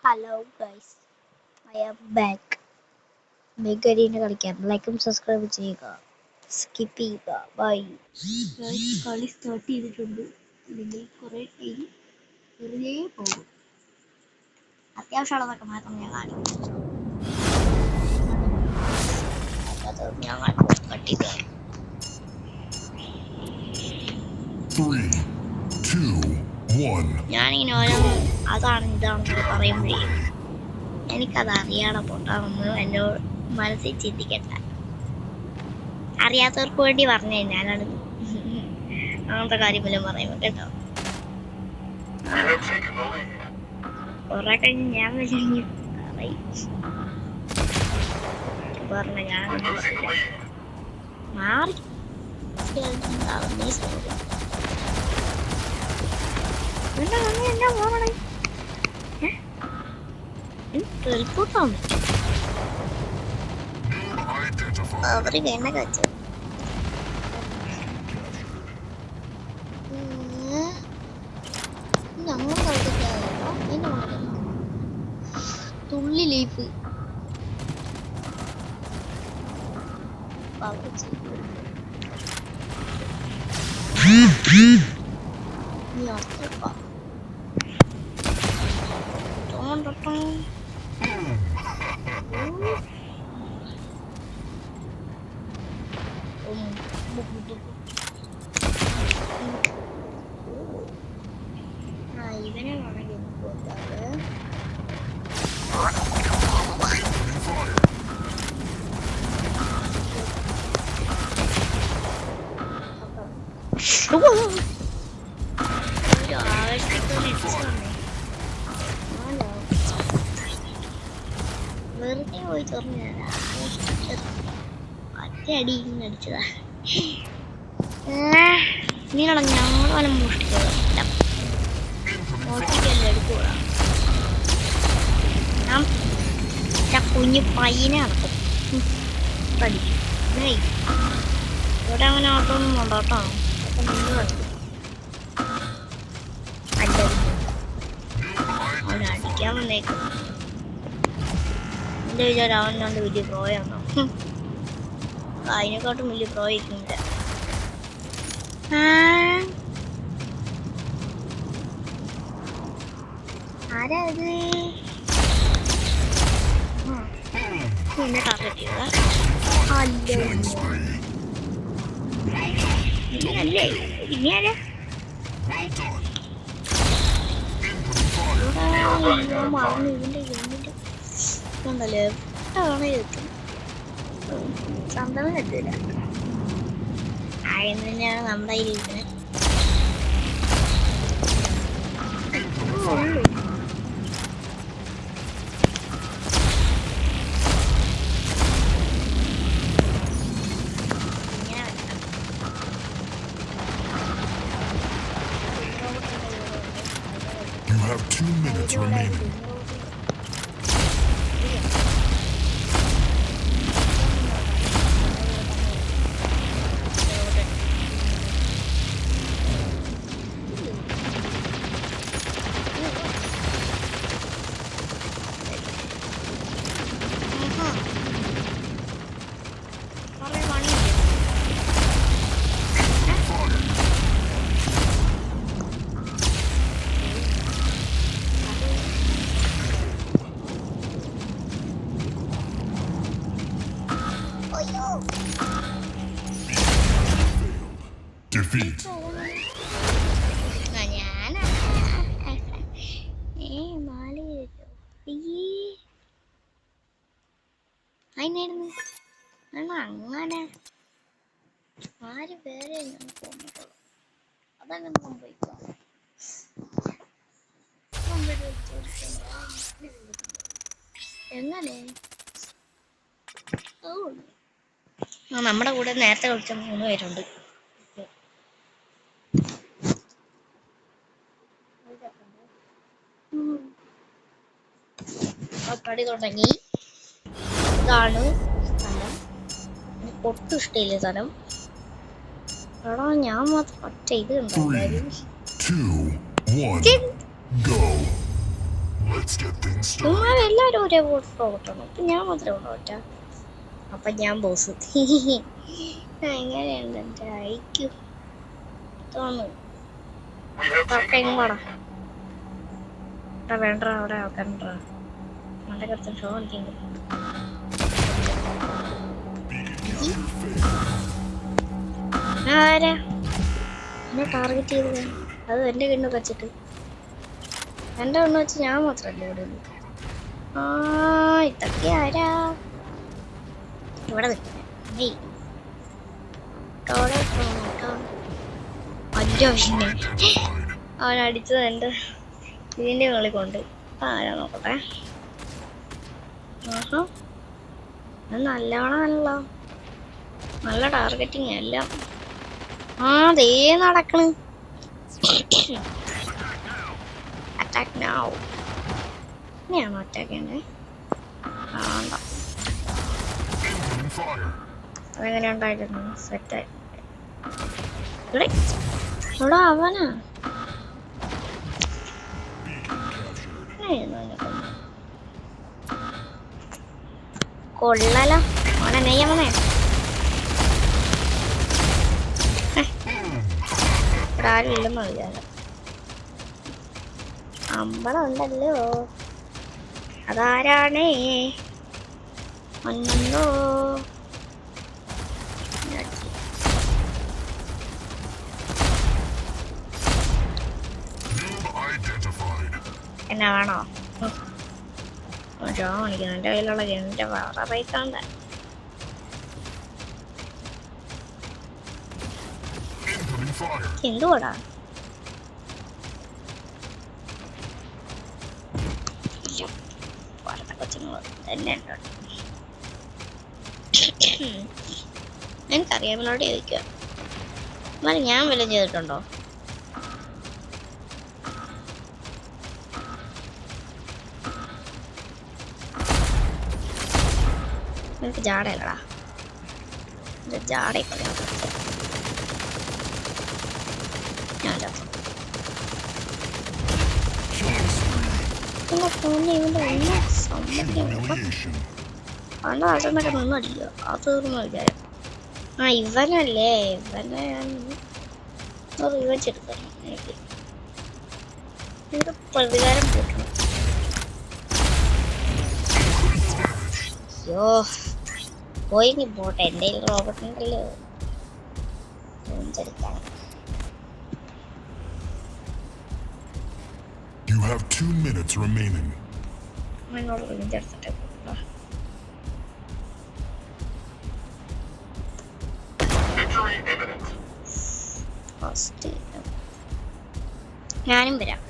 Hello guys, I am back. മെഗരീനെ കളിക്കാൻ ലൈക്കും സബ്സ്ക്രൈബ് ചെയ്യുക, സ്കിപ്പ് ചെയ്യുക. Bye guys. കളി സ്റ്റാർട്ട് ചെയ്തിട്ടുണ്ട്. അല്ലെങ്കിൽ കുറേ ടൈം വെറുതെ പോകും. അത്യാവശ്യമുള്ളതൊക്കെ മാത്രം ഞാൻ കാണിക്കും. ഞാൻ കട്ടിട്ട് 3, 2, 1. ഞാനിങ്ങനെ ഓരോന്ന് അതാണ് ഇതാണെന്നൊക്കെ പറയുമ്പോഴേ എനിക്കത് അറിയാതെ പൊട്ടാണെന്ന് എൻ്റെ മനസ്സിൽ ചിന്തിക്കട്ടെ. അറിയാത്തവർക്ക് വേണ്ടി പറഞ്ഞു ഞാനാണ് അങ്ങനത്തെ കാര്യമെല്ലാം പറയുമ്പോൾ കേട്ടോ. കുറെ കഴിഞ്ഞ് ഞാൻ കഴിഞ്ഞ് പറഞ്ഞ ഞാൻ മാറി അവര് എന്നെ കച്ചു. ഞങ്ങൾ തുള്ളി ലൈഫ് ഇവനെ വേണമെങ്കിൽ വെറുതെ പോയി തുറന്നു ഒറ്റയടി അടിച്ചതാ. ഇങ്ങനെയുള്ള ഞങ്ങൾ വല്ല മോഷ്ടിച്ചതല്ല, മോഷ്ടിക്കല്ല എടുക്കൂടാ. ഞാൻ കുഞ്ഞു പയ്യനെ നടക്കും പഠിക്കും. ഇവിടെ അങ്ങനെ ഓട്ടമൊന്നും വേണ്ട കേട്ടോ. അപ്പൊ നിന്ന് കളിക്കും. അല്ല അവനെ അടിക്കാൻ വന്നേക്കും. എന്റെ വിചാരം അവനോണ്ട് വലിയ പ്രോയാണോ? അതിനെക്കാട്ടും വലിയ പ്രോ ഇരിക്കുന്നില്ല. ആരാ ഇത്? എന്നെ ടാർഗറ്റ് ചെയ്യുക അല്ലേ? ഇനിയാരാ മറന്നു? ഇതിന്റെ യൂണിറ്റ് ഉണ്ടല്ലോ, എവിടെയാണ് എത്തും. സ്വന്തം എത്തില്ല. ആയെന്ന് തന്നെയാണ് നമ്മുടെ കയ്യിൽ ഇരിക്കുന്നത്. You have 2 minutes remaining. Defeat. അങ്ങനെ ആര് വേറെ അതങ്ങനെ സംഭവിക്കാം. എങ്ങനെ നമ്മുടെ കൂടെ നേരത്തെ കളിച്ച 3 പേരുണ്ട്. കളി തുടങ്ങി. ഇതാണ് സ്ഥലം. എനിക്ക് ഒട്ടും ഇഷ്ടമില്ല സ്ഥലം. എടാ ഞാൻ മാത്രം ഒറ്റ ഇത് 3, 2, 1, go. Let's get things ചുമ്മാ started. എല്ലാരും ഒരേ ഓട്ടണം. അപ്പൊ ഞാൻ മാത്രമേ ഉള്ളൂ ഒറ്റ. അപ്പൊ ഞാൻ ബോസ്. എങ്ങനെയുണ്ട് എന്റെ ഐക്യു തോന്നുന്നു. വേണ്ട അവിടെ ആൾക്കാരുണ്ട നല്ല കുറച്ച് ഷോ കളിക്കുന്നുണ്ട്. ആരാ എന്നെ ടാർഗറ്റ് ചെയ്തത്? അത് എന്റെ കണ്ണ് വെച്ചിട്ട് എന്റെ കണ്ണ് വെച്ച് ഞാൻ മാത്രല്ലേ ഇവിടെ ഉള്ളൂ. ആ ഇതൊക്കെ ആരാ ഇവിടെ നിൽക്കുന്നേ? അവൻ അടിച്ചത് എന്റെ ഇതിന്റെ മുകളിൽ കൊണ്ട്. ആരാ നോക്കട്ടെ. ആഹാ അത് നല്ലവണ്ണമല്ലോ, നല്ല ടാർഗറ്റിങ് എല്ലാം. ആ ദേ നടക്കണ്. Attack now. ഇനിയാണോ അറ്റാക്ക് ചെയ്യണ്ടേ? ആണ്ട. അതെങ്ങനെ ഉണ്ടായിരുന്നു? സെറ്റായി. ഇവിടെ അവനാ കൊള്ളാലോ. അവനെ നെയ്യമേ ഇവിടെ ആരും ഇല്ലെന്ന് വിചാരം. അമ്പളം ഉണ്ടല്ലോ. അതാരാണേ? ഒന്നോ എന്നെ വേണോ? കാണിക്കുന്നു എന്റെ കയ്യിലുള്ള ഗണ്ണിന്റെ വേറെ പൈസ. എന്തുവാടാ കൊച്ചുങ്ങൾ തന്നെ ഉണ്ടോ? എനിക്കറിയാമലോടെ ചോദിക്കുക. എന്നാലും ഞാൻ വല്ലതും ചെയ്തിട്ടുണ്ടോ? എനിക്ക് ജാടയല്ലടാ, ജാടയൊക്കെ അവൻ്റെ നാട്ടിൽ നിന്നൊക്കെ നിന്നടിക്കുക. അത് തീർന്നു വിചാരം. ആ ഇവനല്ലേ, ഇവനെ റിവെഞ്ച് എടുക്കണം. എനിക്ക് പ്രതികാരം കൂട്ടണം. അയ്യോ പോയി നീ പോട്ടെ, എൻ്റെ കയ്യിൽ റോബോട്ട് ഉണ്ടല്ലോ റിവെഞ്ച് എടുക്കാൻ. You have 2 minutes remaining. എന്നോട് റിവെഞ്ച് എടുത്തിട്ട് ഞാനും വരാം.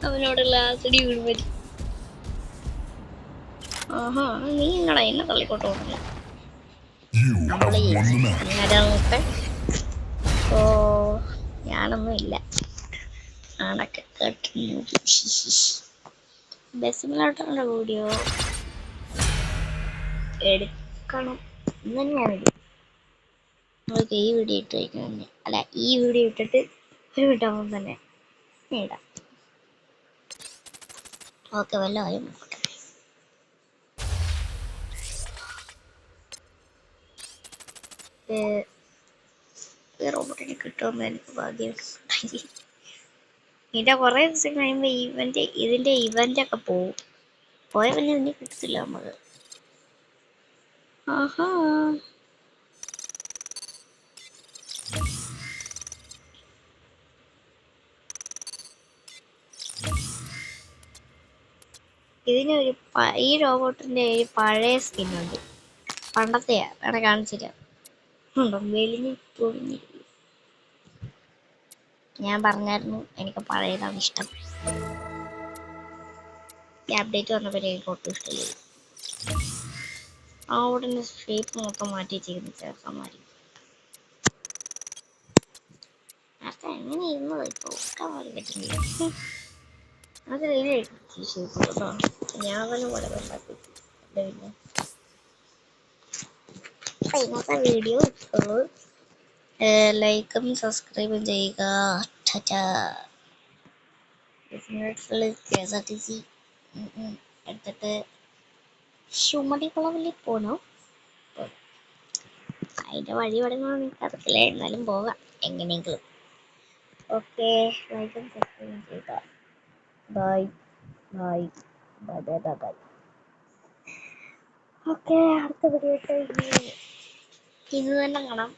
അവനോടുള്ള ആസടി വീട്. ആഹാ നീ എന്നടാ എന്നെ തള്ളിക്കോട്ട് കൊടുക്കുന്നു. നമ്മള് നോക്കെ. ഓ ഞാനൊന്നും ഇല്ല ആണൊക്കെ കേട്ടു. ബസ്സിലോട്ടുള്ള വീഡിയോ എടുക്കണം എന്ന് തന്നെയാണിത്. നമുക്ക് ഈ വീഡിയോ ഇട്ട് കഴിക്കണം. അല്ല ഈ വീഡിയോ ഇട്ടിട്ട് ഒരു വീട്ടാകുമ്പോൾ തന്നെ ഇടാം. ഓക്കെ വല്ല ആരും നോക്കട്ടെ. റോബോട്ടിനെ കിട്ടുമെന്ന് എനിക്ക് ഭാഗ്യം. ഇതിൻ്റെ കുറേ ദിവസം കഴിയുമ്പോൾ ഇതിൻ്റെ ഇവൻ്റ് ഒക്കെ പോവും. പോയ പിന്നെ ഇതിനെ കിട്ടത്തില്ല നമുക്ക്. ആഹാ ഇതിനൊരു ഈ റോബോട്ടിൻ്റെ ഒരു പഴയ സ്കിന്നുണ്ട്. പണ്ടത്തെയാ, വേണേ കാണിച്ചില്ല. ഉണ്ടോ വെളിഞ്ഞ് പൊളിഞ്ഞിരിക്കും. ഞാൻ പറഞ്ഞായിരുന്നു എനിക്ക് പഴയതാണ് ഇഷ്ടം. ഈ അപ്ഡേറ്റ് വന്നപ്പോൾ എനിക്ക് ഒട്ടും ഇഷ്ടമില്ല. ആ ഉടനെ ഷേപ്പ് മൊത്തം മാറ്റി വെച്ചിരിക്കുന്നു ചേർക്കന്മാര്. നേരത്തെ എങ്ങനെ ഇരുന്നത് ഇപ്പോൾ ഒക്കെ മാറി പറ്റുന്നില്ല. അത് കേട്ടോ, ഞാൻ തന്നെ വളരെ ഉണ്ടാക്കി. പിന്നെ ഇന്നത്തെ വീഡിയോ ഇട്ടുള്ളൂ. ലൈക്കും സബ്സ്ക്രൈബും ചെയ്യുക. KSRTC എടുത്തിട്ട് ചുമടിക്കുളവിൽ പോകണം. അതിൻ്റെ വഴി പഠനങ്ങൾ നിങ്ങൾക്ക് അറിയത്തില്ല, എന്നാലും പോകാം എങ്ങനെയെങ്കിലും. ഓക്കെ, ലൈക്കും സബ്സ്ക്രൈബും ചെയ്യുക. Bye bye bye bye bye bye. Okay, അടുത്ത വീഡിയോ ഇന്ന് തന്നെ കാണാം.